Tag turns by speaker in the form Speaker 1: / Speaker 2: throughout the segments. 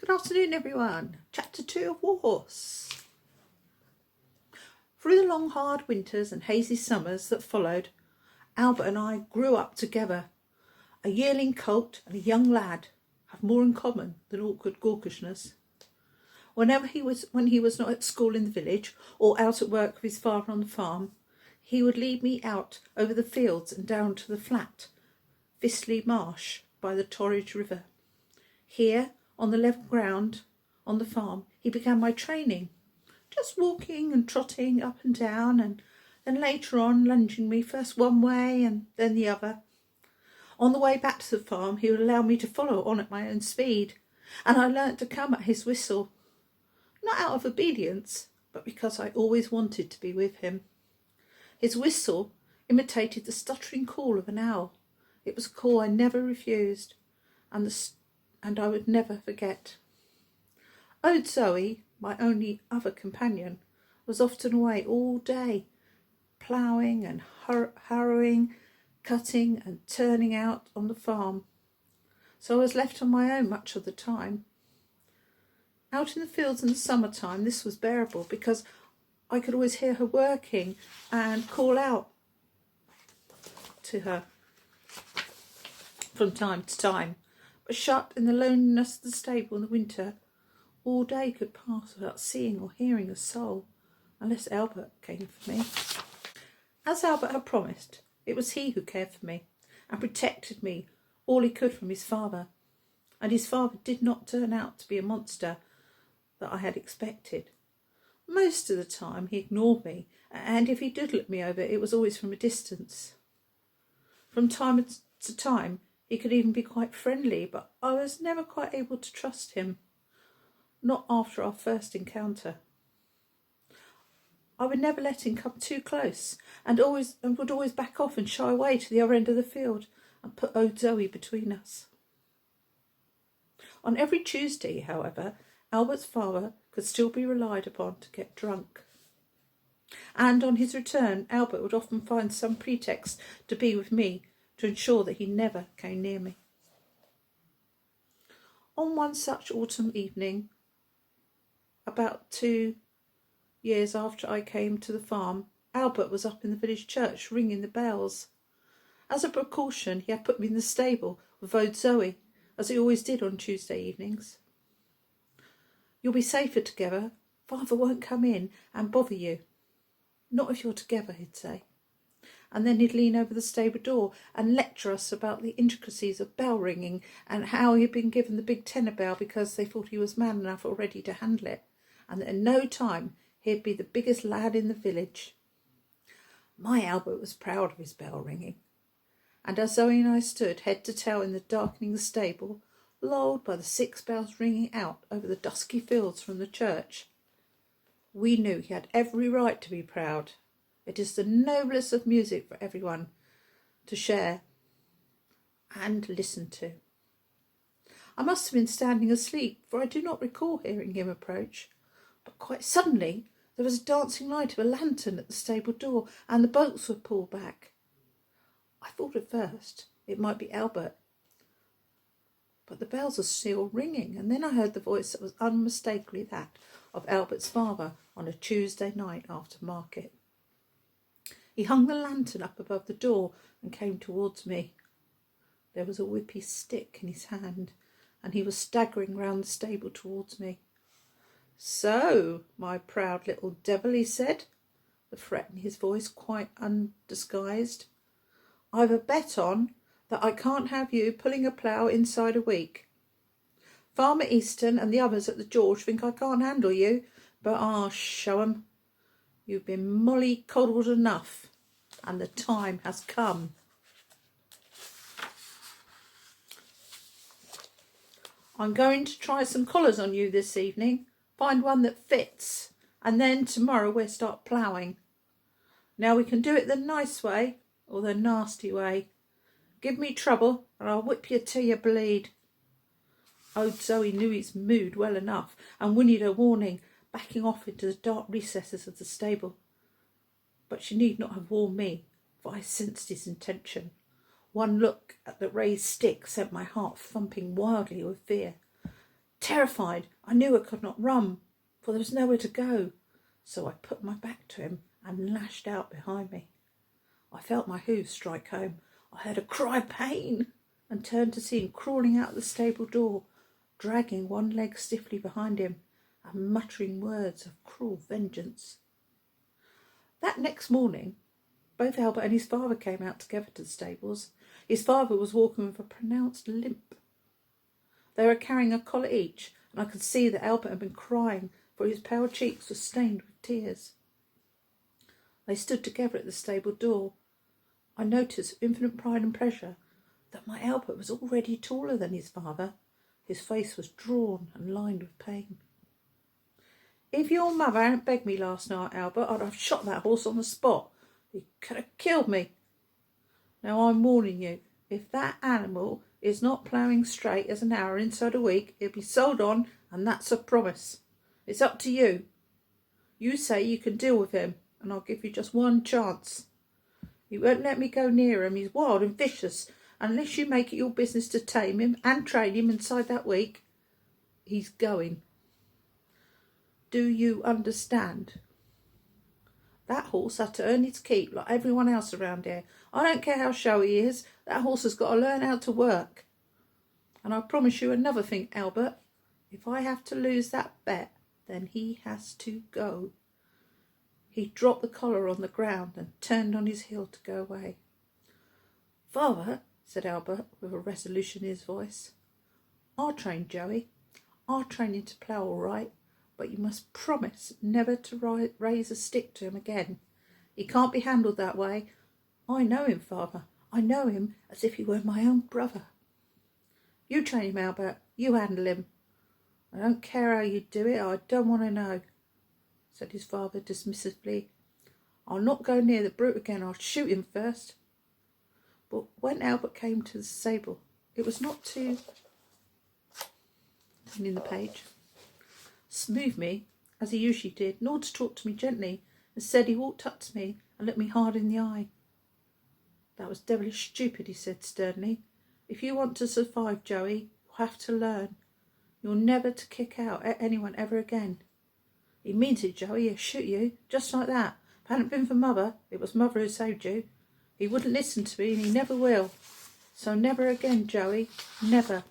Speaker 1: Good afternoon, everyone. Chapter 2 of Warhorse. Through the long, hard winters and hazy summers that followed, Albert and I grew up together. A yearling colt and a young lad have more in common than awkward gawkishness. When he was not at school in the village or out at work with his father on the farm, he would lead me out over the fields and down to the flat, Vistley Marsh by the Torridge River. Here, on the level ground on the farm, he began my training, just walking and trotting up and down, and then later on lunging me first one way and then the other. On the way back to the farm, he would allow me to follow on at my own speed, and I learnt to come at his whistle, not out of obedience, but because I always wanted to be with him. His whistle imitated the stuttering call of an owl. It was a call I never refused, and I would never forget. Old Zoe, my only other companion, was often away all day, ploughing and harrowing, cutting and turning out on the farm, so I was left on my own much of the time. Out in the fields in the summertime this was bearable, because I could always hear her working and call out to her from time to time. But shut in the loneliness of the stable in the winter, all day could pass without seeing or hearing a soul, unless Albert came for me. As Albert had promised, it was he who cared for me and protected me all he could from his father. And his father did not turn out to be a monster that I had expected. Most of the time he ignored me, and if he did look me over, it was always from a distance. From time to time he could even be quite friendly, but I was never quite able to trust him, not after our first encounter. I would never let him come too close, and would always back off and shy away to the other end of the field and put old Zoe between us. On every Tuesday, however, Albert's father could still be relied upon to get drunk. And on his return, Albert would often find some pretext to be with me, to ensure that he never came near me. On one such autumn evening, about 2 years after I came to the farm, Albert was up in the village church ringing the bells. As a precaution, he had put me in the stable with old Zoe, as he always did on Tuesday evenings. "You'll be safer together. Father won't come in and bother you. Not if you're together," he'd say. And then he'd lean over the stable door and lecture us about the intricacies of bell ringing, and how he'd been given the big tenor bell because they thought he was man enough already to handle it, and that in no time he'd be the biggest lad in the village. My Albert was proud of his bell ringing, and as Zoe and I stood head to tail in the darkening stable, lulled by the 6 bells ringing out over the dusky fields from the church, we knew he had every right to be proud. It is the noblest of music for everyone to share and listen to. I must have been standing asleep, for I do not recall hearing him approach, but quite suddenly there was a dancing light of a lantern at the stable door, and the bolts were pulled back. I thought at first it might be Albert, but the bells were still ringing, and then I heard the voice that was unmistakably that of Albert's father on a Tuesday night after market. He hung the lantern up above the door and came towards me. There was a whippy stick in his hand, and he was staggering round the stable towards me. "So, my proud little devil," he said, the threat in his voice quite undisguised, "I've a bet on that I can't have you pulling a plough inside a week. Farmer Easton and the others at the George think I can't handle you, but I'll show 'em. You've been molly-coddled enough, and the time has come." "I'm going to try some collars on you this evening, find one that fits, and then tomorrow we'll start ploughing. Now we can do it the nice way or the nasty way. Give me trouble and I'll whip you till you bleed." Old Zoe knew his mood well enough and whinnied her warning, backing off into the dark recesses of the stable. But she need not have warned me, for I sensed his intention. One look at the raised stick sent my heart thumping wildly with fear. Terrified, I knew I could not run, for there was nowhere to go. So I put my back to him and lashed out behind me. I felt my hooves strike home. I heard a cry of pain and turned to see him crawling out the stable door, dragging one leg stiffly behind him and muttering words of cruel vengeance. That next morning, both Albert and his father came out together to the stables. His father was walking with a pronounced limp. They were carrying a collar each, and I could see that Albert had been crying, for his pale cheeks were stained with tears. They stood together at the stable door. I noticed with infinite pride and pleasure that my Albert was already taller than his father. His face was drawn and lined with pain. If your mother hadn't begged me last night, Albert, I'd have shot that horse on the spot. He could have killed me. Now I'm warning you, if that animal is not ploughing straight as an hour inside a week, it'll be sold on, and that's a promise. It's up to you. You say you can deal with him, and I'll give you just one chance. You won't let me go near him. He's wild and vicious. Unless you make it your business to tame him and train him inside that week, he's going. Do you understand? That horse had to earn its keep like everyone else around here. I don't care how showy he is. That horse has got to learn how to work. And I promise you another thing, Albert. If I have to lose that bet, then he has to go. He dropped the collar on the ground and turned on his heel to go away. Father, said Albert with a resolution in his voice, I'll train Joey. I'll train him to plough all right, but you must promise never to raise a stick to him again. He can't be handled that way. I know him, Father. I know him as if he were my own brother. You train him, Albert. You handle him. I don't care how you do it. I don't want to know, said his father dismissively. I'll not go near the brute again. I'll shoot him first. But when Albert came to the stable, it was not to, in the page, smooth me, as he usually did, nor to talk to me gently. Instead, he walked up to me and looked me hard in the eye. That was devilish stupid, he said sternly. If you want to survive, Joey, you'll have to learn. You're never to kick out at anyone ever again. He means it, Joey. He'll shoot you, just like that. If it hadn't been for Mother, it was Mother who saved you. He wouldn't listen to me, and he never will. So never again, Joey. Never.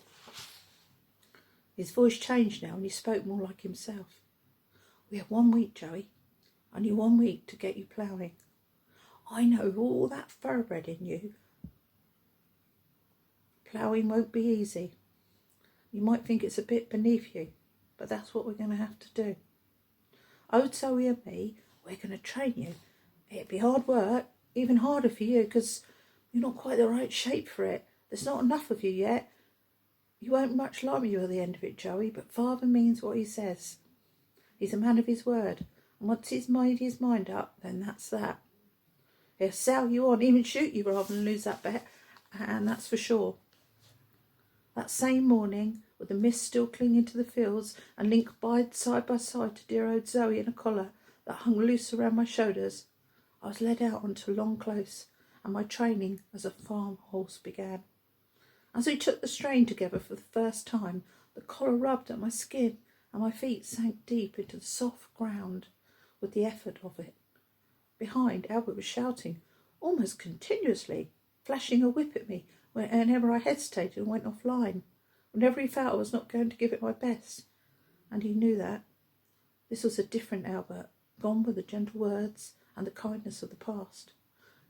Speaker 1: His voice changed now, and he spoke more like himself. We have 1 week, Joey. Only 1 week to get you ploughing. I know all that thoroughbred in you. Ploughing won't be easy. You might think it's a bit beneath you, but that's what we're going to have to do. Old Zoe and me, we're going to train you. It'll be hard work, even harder for you, because you're not quite the right shape for it. There's not enough of you yet. You won't much like me at the end of it, Joey, but Father means what he says. He's a man of his word, and once he's made his mind up, then that's that. He'll sell you on, even shoot you rather than lose that bet, and that's for sure. That same morning, with the mist still clinging to the fields and linked side by side to dear old Zoe in a collar that hung loose around my shoulders, I was led out onto a long close, and my training as a farm horse began. As we took the strain together for the first time, the collar rubbed at my skin, and my feet sank deep into the soft ground with the effort of it. Behind, Albert was shouting, almost continuously, flashing a whip at me whenever I hesitated and went offline, whenever he felt I was not going to give it my best. And he knew that. This was a different Albert, gone with the gentle words and the kindness of the past.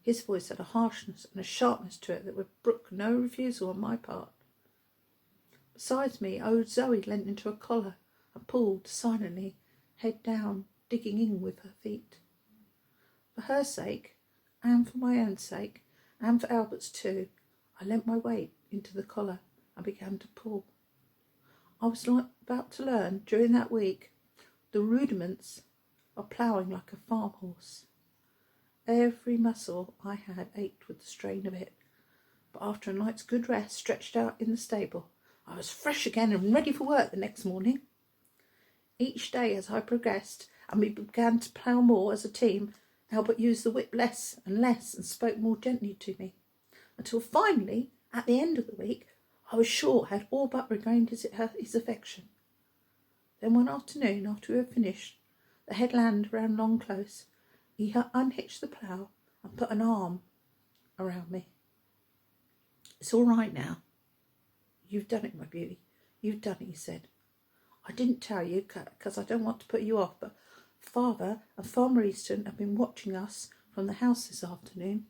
Speaker 1: His voice had a harshness and a sharpness to it that would brook no refusal on my part. Besides me, old Zoe leant into a collar and pulled silently, head down, digging in with her feet. For her sake, and for my own sake, and for Albert's too, I lent my weight into the collar and began to pull. I was about to learn, during that week, the rudiments of ploughing like a farm horse. Every muscle I had ached with the strain of it, but after a night's good rest stretched out in the stable, I was fresh again and ready for work the next morning. Each day as I progressed and we began to plough more as a team, Albert used the whip less and spoke more gently to me, until finally, at the end of the week, I was sure I had all but regained his affection. Then one afternoon, after we had finished the headland round Long Close, he unhitched the plough and put an arm around me. It's all right now. You've done it, my beauty. You've done it, he said. I didn't tell you because I don't want to put you off, but Father and Farmer Easton have been watching us from the house this afternoon.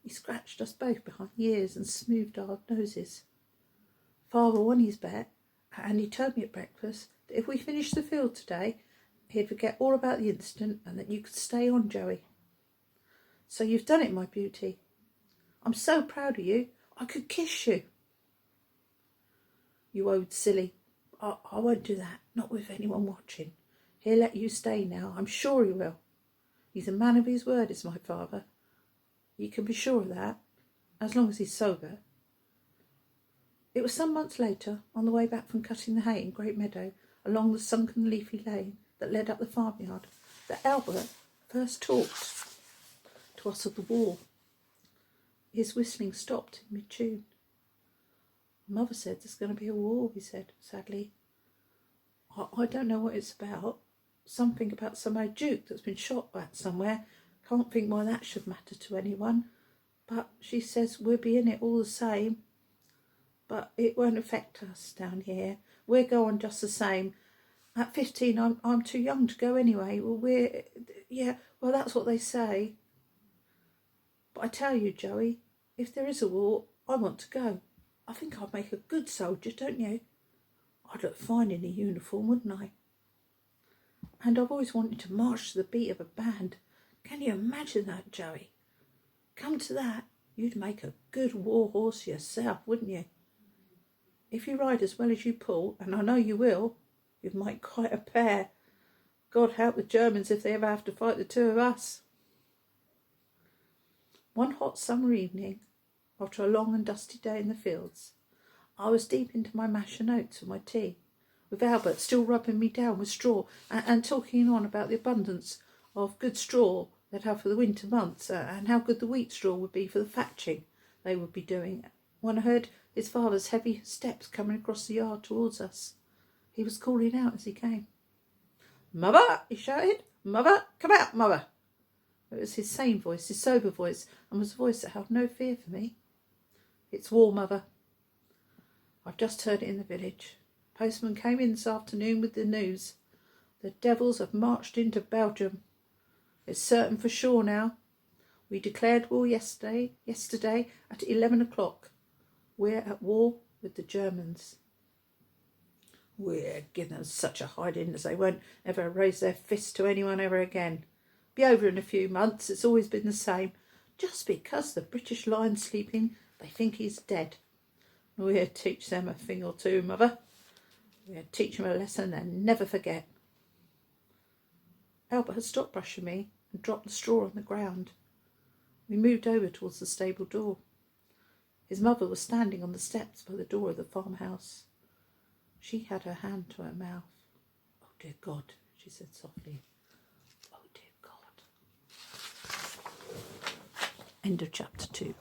Speaker 1: He scratched us both behind the ears and smoothed our noses. Father won his bet, and he told me at breakfast that if we finished the field today, he'd forget all about the incident and that you could stay on, Joey. So you've done it, my beauty. I'm so proud of you. I could kiss you. You old silly. I won't do that, not with anyone watching. He'll let you stay now. I'm sure he will. He's a man of his word, is my father. You can be sure of that, as long as he's sober. It was some months later, on the way back from cutting the hay in Great Meadow, along the sunken leafy lane that led up the farmyard, that Albert first talked to us of the war. His whistling stopped in mid-tune. Mother said there's going to be a war, he said, sadly. I don't know what it's about. Something about some old duke that's been shot at somewhere. Can't think why that should matter to anyone. But she says we'll be in it all the same. But it won't affect us down here. We're going just the same. At 15, I'm too young to go anyway. Well, that's what they say. But I tell you, Joey, if there is a war, I want to go. I think I'd make a good soldier, don't you? I'd look fine in a uniform, wouldn't I? And I've always wanted to march to the beat of a band. Can you imagine that, Joey? Come to that, you'd make a good warhorse yourself, wouldn't you? If you ride as well as you pull, and I know you will, you'd make quite a pair. God help the Germans if they ever have to fight the two of us. One hot summer evening, after a long and dusty day in the fields, I was deep into my mash and oats for my tea, with Albert still rubbing me down with straw and talking on about the abundance of good straw they'd have for the winter months, and how good the wheat straw would be for the thatching they would be doing, when I heard his father's heavy steps coming across the yard towards us. He was calling out as he came. "Mother!" he shouted. "Mother! Come out, mother!" It was his same voice, his sober voice, and was a voice that held no fear for me. "It's war, mother. I've just heard it in the village. Postman came in this afternoon with the news. The devils have marched into Belgium. It's certain for sure now. We declared war yesterday at 11 o'clock. We're at war with the Germans. We're giving them such a hiding as they won't ever raise their fists to anyone ever again. Be over in a few months. It's always been the same. Just because the British lion's sleeping, they think he's dead. We'll teach them a thing or two, mother. We'll teach them a lesson they'll never forget." Albert had stopped brushing me and dropped the straw on the ground. We moved over towards the stable door. His mother was standing on the steps by the door of the farmhouse. She had her hand to her mouth. "Oh, dear God," she said softly. "Oh, dear God." End of chapter 2.